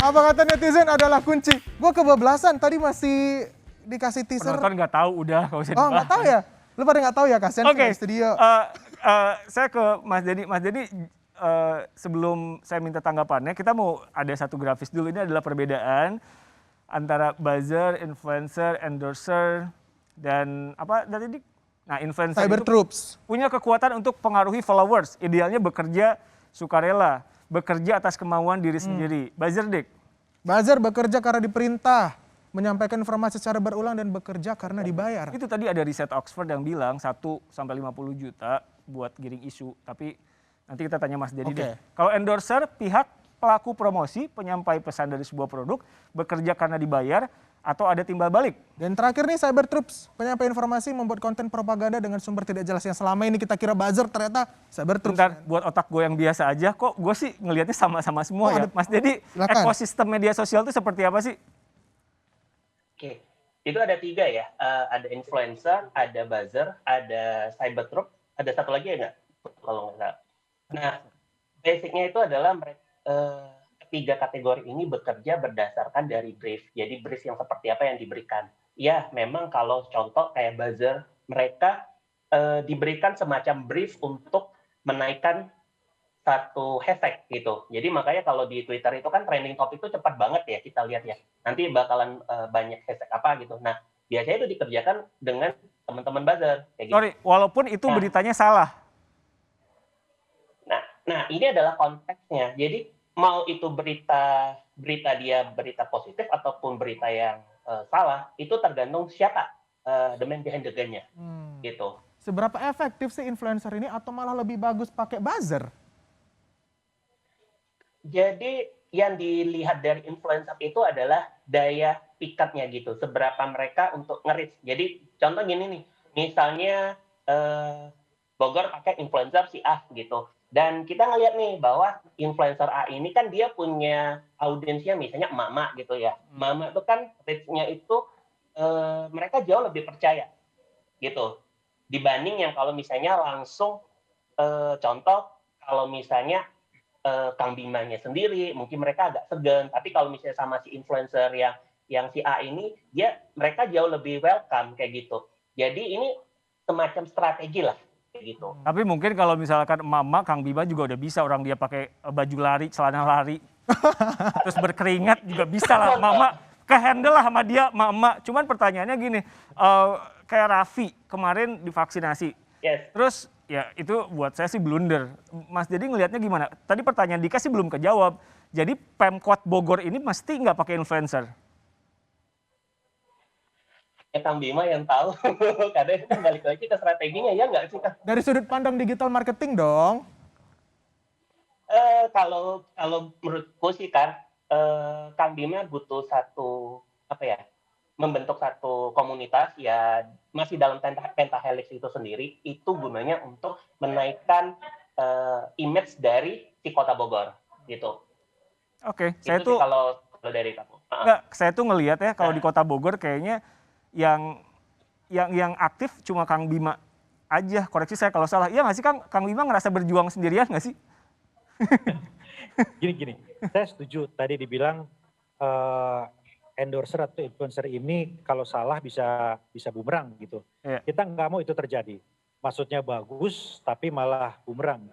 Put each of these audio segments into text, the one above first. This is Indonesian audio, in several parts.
Apa kata netizen adalah kunci. Gue kebablasan tadi masih dikasih teaser. Penonton nggak tahu udah, nggak usah Oh nggak tahu ya? Lu pada nggak tahu ya, kasihan Oke, di studio. saya ke Mas Denny. Mas Denny, sebelum saya minta tanggapannya, kita mau ada satu grafis dulu. Ini adalah perbedaan antara buzzer, influencer, endorser, dan apa tadi? Nah, influencer Cyber itu Troops. punya kekuatan untuk pengaruhi followers. Idealnya bekerja sukarela, bekerja atas kemauan diri sendiri. Buzzer, Dik. Buzzer bekerja karena diperintah, menyampaikan informasi secara berulang dan bekerja karena dibayar. Itu tadi ada riset Oxford yang bilang 1-50 juta buat giring isu. Tapi nanti kita tanya Mas Denny deh. Kalau endorser, pihak pelaku promosi, penyampai pesan dari sebuah produk, bekerja karena dibayar, atau ada timbal balik. Dan terakhir nih, Cyber Troops, penyampai informasi membuat konten propaganda dengan sumber tidak jelas yang selama ini kita kira buzzer, ternyata Cyber Troops. Bentar, buat otak gue yang biasa aja, kok gue sih ngelihatnya sama-sama semua ya. Mas Denny, ekosistem media sosial itu seperti apa sih? Oke, itu ada 3 ya. Ada influencer, ada buzzer, ada cyber troop, ada satu lagi ya nggak? Kalau nggak salah. Nah, basicnya itu adalah mereka 3 kategori ini bekerja berdasarkan dari brief. Jadi brief yang seperti apa yang diberikan. Ya, memang kalau contoh kayak buzzer, mereka diberikan semacam brief untuk menaikkan satu hashtag gitu. Jadi makanya kalau di Twitter itu kan trending topik itu cepat banget ya kita lihat ya. Nanti bakalan banyak hashtag apa gitu. Nah, biasanya itu dikerjakan dengan teman-teman buzzer. Kayak gitu. Sorry, walaupun itu beritanya salah. Nah, ini adalah konteksnya. Jadi mau itu berita dia positif ataupun berita yang salah, itu tergantung siapa the man behind the gun-nya. Gitu. Seberapa efektif sih influencer ini atau malah lebih bagus pakai buzzer? Jadi yang dilihat dari influencer itu adalah daya pikatnya gitu. Seberapa mereka untuk nge-reach. Jadi contoh gini nih, misalnya Bogor pakai influencer si A gitu. Dan kita ngelihat nih bahwa influencer A ini kan dia punya audiensnya misalnya emak-emak gitu ya. Emak-emak itu kan reach-nya itu mereka jauh lebih percaya gitu. Dibanding yang kalau misalnya langsung contoh kalau misalnya Kang Bimanya sendiri mungkin mereka agak segan, tapi kalau misalnya sama si influencer yang si A ini mereka jauh lebih welcome kayak gitu. Jadi ini semacam strategi lah kayak gitu. Tapi mungkin kalau misalkan emak-emak, Kang Bima juga udah bisa, orang dia pakai baju lari, celana lari, terus berkeringat juga bisa lah, emak-emak ke-handle lah sama dia, emak-emak. Cuman pertanyaannya gini, kayak Raffi kemarin divaksinasi, terus ya itu buat saya sih blunder. Mas Denny ngelihatnya gimana? Tadi pertanyaan Dika sih belum kejawab. Jadi Pemkot Bogor ini mesti nggak pakai influencer? Ya Kang Bima yang tahu, karena itu balik lagi ke strateginya ya nggak sih? Dari sudut pandang digital marketing dong. Kalau menurutku sih Kang Bima butuh membentuk satu komunitas ya masih dalam pentahelix itu sendiri, itu gunanya untuk menaikkan image dari si kota Bogor gitu. Oke, saya tuh kalau dari kamu. Saya tuh ngelihat ya kalau di kota Bogor kayaknya yang aktif cuma Kang Bima aja. Koreksi saya kalau salah. Iya nggak sih Kang Bima ngerasa berjuang sendirian nggak sih? Gini, saya setuju tadi dibilang endorser atau influencer ini kalau salah bisa bumerang gitu. Kita nggak mau itu terjadi. Maksudnya bagus tapi malah bumerang.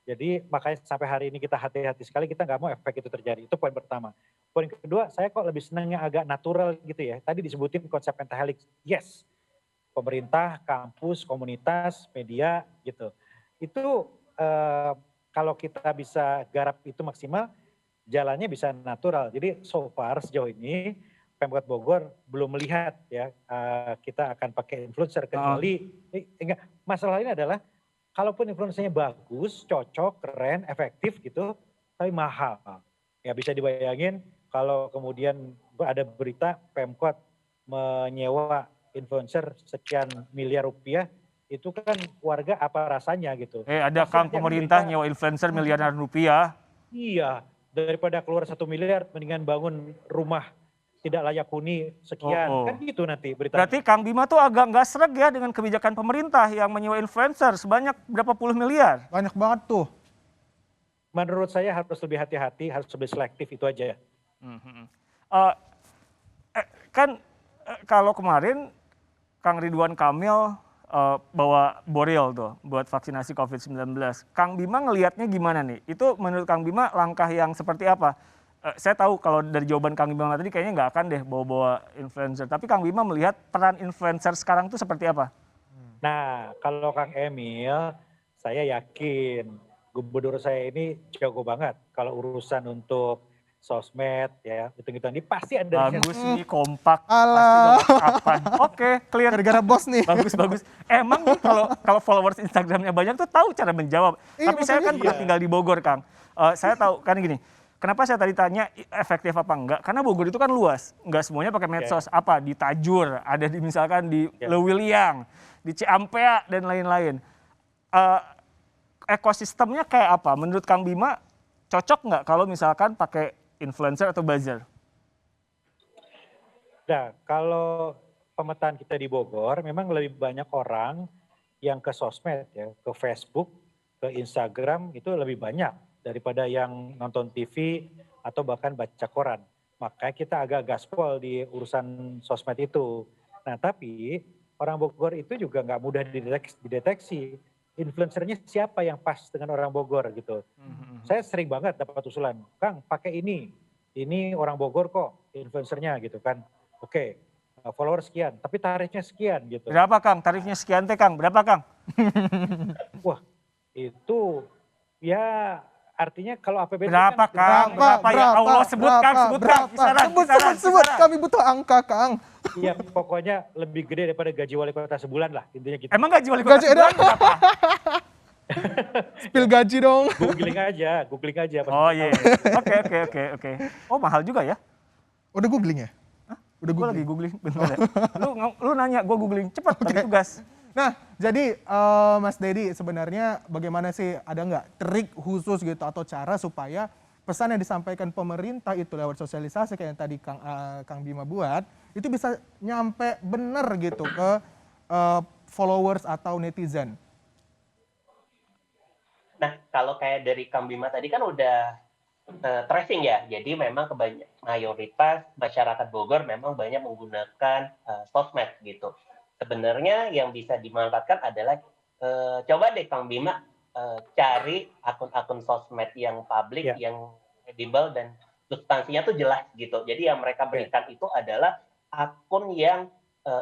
Jadi makanya sampai hari ini kita hati-hati sekali, kita nggak mau efek itu terjadi. Itu poin pertama. Poin kedua, saya kok lebih senang yang agak natural gitu ya. Tadi disebutin konsep pentahelix. Yes, pemerintah, kampus, komunitas, media gitu. Itu kalau kita bisa garap itu maksimal, jalannya bisa natural. Jadi so far sejauh ini Pemkot Bogor belum melihat ya kita akan pakai influencer kecuali masalah ini adalah kalaupun influencernya bagus, cocok, keren, efektif gitu, tapi mahal. Ya bisa dibayangin kalau kemudian ada berita Pemkot menyewa influencer sekian miliar rupiah, itu kan warga apa rasanya gitu. Ada Kang pemerintah nyewa influencer miliaran rupiah. Iya, daripada keluar 1 miliar mendingan bangun rumah tidak layak huni sekian, kan gitu nanti beritanya. Berarti Kang Bima tuh agak nggak sreg ya dengan kebijakan pemerintah yang menyewa influencer sebanyak berapa puluh miliar. Banyak banget tuh. Menurut saya harus lebih hati-hati, harus lebih selektif itu aja ya. Eh, kan kalau kemarin Kang Ridwan Kamil bawa Boril tuh buat vaksinasi COVID-19. Kang Bima ngelihatnya gimana nih? Itu menurut Kang Bima langkah yang seperti apa? Saya tahu kalau dari jawaban Kang Bima tadi kayaknya nggak akan deh bawa-bawa influencer. Tapi Kang Bima melihat peran influencer sekarang tuh seperti apa? Nah, kalau Kang Emil, saya yakin gubernur saya ini jago banget kalau urusan untuk sosmed ya, hitung-hitung ini pasti ada Bagus nih, kompak. Alah. Pasti udah kapan. Oke, clear. Gara-gara bos nih. Bagus. Emang nih kalau followers Instagramnya banyak tuh tahu cara menjawab. Iya, Tapi saya kan makanya. pernah tinggal di Bogor, Kang. Saya tahu kan gini. Kenapa saya tadi tanya efektif apa enggak? Karena Bogor itu kan luas. Enggak semuanya pakai medsos. Apa? Di Tajur, ada di misalkan di Lewiliang, di Ciampea dan lain-lain. Ekosistemnya kayak apa? Menurut Kang Bima cocok nggak kalau misalkan pakai influencer atau buzzer? Nah, kalau pemetaan kita di Bogor, memang lebih banyak orang yang ke sosmed ya, ke Facebook, ke Instagram itu lebih banyak daripada yang nonton TV atau bahkan baca koran. Makanya kita agak gaspol di urusan sosmed itu. Nah, tapi orang Bogor itu juga nggak mudah dideteksi. Influencernya siapa yang pas dengan orang Bogor gitu. Saya sering banget dapat usulan, Kang pakai ini orang Bogor kok influencernya gitu kan. Oke, follower sekian, tapi tarifnya sekian gitu. Berapa Kang? Tarifnya sekian teh Kang. Berapa Kang? Wah, itu ya artinya kalau APBD Berapa kan Kang? Berapa ya Allah sebut Kang, sebut Kang. Sebut. Kami butuh angka, Kang. Iya, pokoknya lebih gede daripada gaji wali kota sebulan lah intinya gitu. Emang gaji wali kota sebulan berapa? Spill gaji dong. Googling aja. Oh iya. Oke. Oh mahal juga ya? Udah googling ya? Udah Gue lagi googling, bentar ya. Lu nanya, gue googling. Cepet, lagi tugas. Nah, jadi Mas Dedi sebenarnya bagaimana sih, ada nggak trik khusus gitu atau cara supaya pesan yang disampaikan pemerintah itu lewat sosialisasi kayak yang tadi Kang Bima buat, itu bisa nyampe bener gitu ke followers atau netizen? Nah, kalau kayak dari Kang Bima tadi kan udah tracing ya, jadi memang mayoritas masyarakat Bogor memang banyak menggunakan sosmed gitu. Sebenarnya yang bisa dimanfaatkan adalah coba deh Kang Bima cari akun-akun sosmed yang publik, yang credible dan substansinya tuh jelas gitu. Jadi yang mereka berikan itu adalah akun yang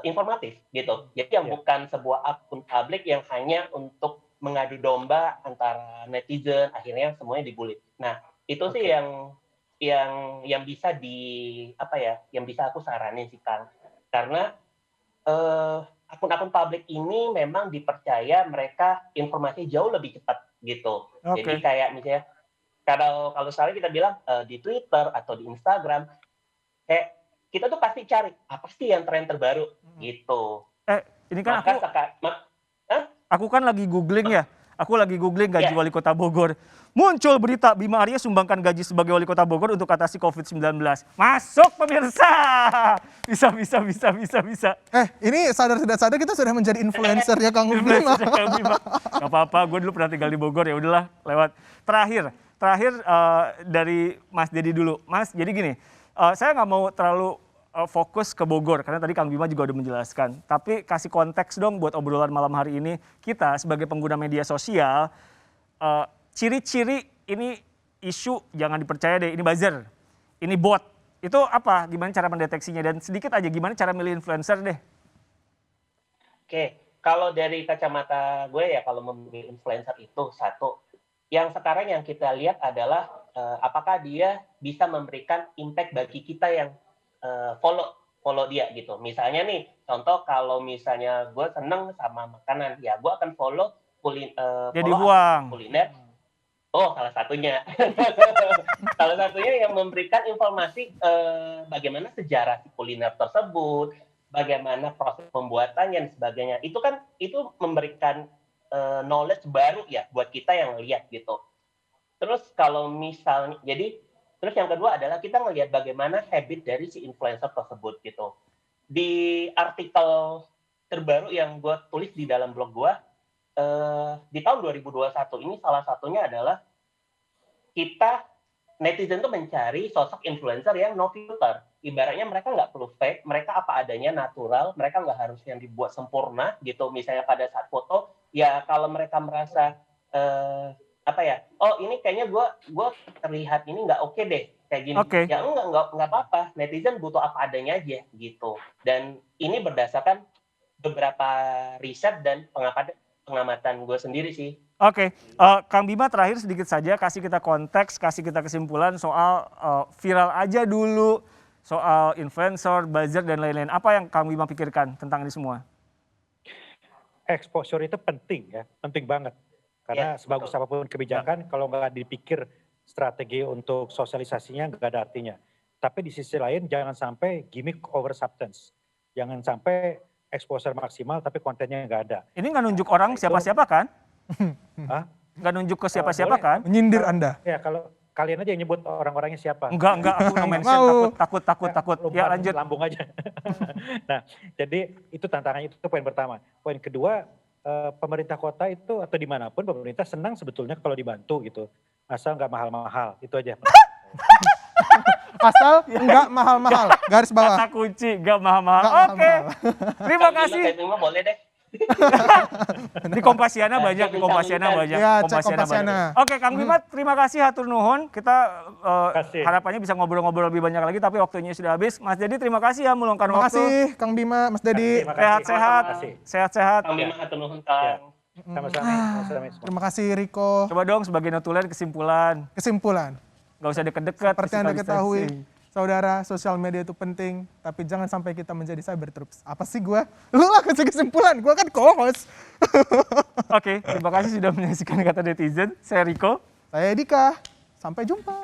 informatif gitu. Jadi yang bukan sebuah akun publik yang hanya untuk mengadu domba antara netizen, akhirnya semuanya dibully. Nah, itu sih yang bisa yang bisa aku saranin sih Kang. Karena akun-akun publik ini memang dipercaya mereka informasi jauh lebih cepat gitu. Jadi kayak misalnya kalau sekarang kita bilang di Twitter atau di Instagram, kayak kita tuh pasti cari apa sih yang tren terbaru gitu. Ini kan aku kan lagi googling ya. Aku lagi googling gaji wali kota Bogor. Muncul berita Bima Arya sumbangkan gaji sebagai wali kota Bogor untuk atasi COVID-19. Masuk pemirsa. Bisa. Ini sadar tidak sadar kita sudah menjadi influencer ya Kang Bima. Gak apa-apa, gue dulu pernah tinggal di Bogor, ya udahlah lewat. Terakhir dari Mas Dedi dulu. Mas, jadi gini, saya nggak mau terlalu fokus ke Bogor, karena tadi Kang Bima juga udah menjelaskan. Tapi kasih konteks dong buat obrolan malam hari ini. Kita sebagai pengguna media sosial, ciri-ciri ini isu jangan dipercaya deh, ini buzzer, ini bot. Itu apa? Gimana cara mendeteksinya? Dan sedikit aja gimana cara milih influencer deh? Oke, kalau dari kacamata gue ya, kalau memilih influencer itu satu, yang sekarang yang kita lihat adalah apakah dia bisa memberikan impact bagi kita yang follow dia gitu. Misalnya nih, contoh kalau misalnya gue seneng sama makanan, ya gue akan follow kuliner. Oh, salah satunya. Salah satunya yang memberikan informasi bagaimana sejarah si kuliner tersebut, bagaimana proses pembuatannya dan sebagainya. Itu memberikan knowledge baru ya buat kita yang lihat gitu. Terus kalau misalnya, terus yang kedua adalah kita ngelihat bagaimana habit dari si influencer tersebut gitu. Di artikel terbaru yang gue tulis di dalam blog gue, di tahun 2021 ini salah satunya adalah kita netizen tuh mencari sosok influencer yang no filter. Ibaratnya mereka nggak perlu fake, mereka apa adanya natural, mereka nggak harus yang dibuat sempurna gitu. Misalnya pada saat foto, ya kalau mereka merasa apa ya, oh ini kayaknya gue terlihat ini nggak oke deh kayak gini. Ya nggak apa-apa. Netizen butuh apa adanya aja gitu. Dan ini berdasarkan beberapa riset dan pengamatan gue sendiri sih. Oke, Kang Bima terakhir sedikit saja kasih kita konteks, kasih kita kesimpulan soal viral aja dulu, soal influencer, buzzer dan lain-lain. Apa yang Kang Bima pikirkan tentang ini semua? Exposure itu penting ya, penting banget. Karena sebagus apapun kebijakan, kalau nggak dipikir strategi untuk sosialisasinya nggak ada artinya. Tapi di sisi lain jangan sampai gimmick over substance. Jangan sampai exposure maksimal tapi kontennya nggak ada. Ini nggak nunjuk orang siapa-siapa kan? Nggak nunjuk ke siapa-siapa kan? Menyindir Anda. Ya kalau kalian aja yang nyebut orang-orangnya siapa. Enggak, aku nggak mention, takut. Ya lanjut. Lambung aja. Nah, jadi itu tantangannya, itu poin pertama. Poin kedua, pemerintah kota itu atau dimanapun pemerintah senang sebetulnya kalau dibantu gitu. Asal nggak mahal-mahal, itu aja. Asal nggak mahal-mahal, garis bawah. Kata kunci, nggak mahal-mahal. Oke, terima kasih. Boleh deh. Di Kompasiana banyak, di Kompasiana banyak. Ya, cek Kompasiana. Oke, Kang Bima, terima kasih hatur nuhun. Kita harapannya bisa ngobrol-ngobrol lebih banyak lagi, tapi waktunya sudah habis. Mas Dedi, terima kasih ya meluangkan Terima waktu. kasih, Kang Bima, Mas Dedi. Sehat-sehat. Kang Bima hatur nuhun, Kang. Sama-sama. Terima kasih Riko. Coba dong sebagai notulen kesimpulan. Gak usah deket-deket. Seperti yang Anda ketahui, saudara, sosial media itu penting, tapi jangan sampai kita menjadi cyber troops. Apa sih gue? Lu lah kasih kesimpulan, gue kan co-host. Oke, terima kasih sudah menyaksikan Kata Netizen. Saya Riko. Saya Dika. Sampai jumpa.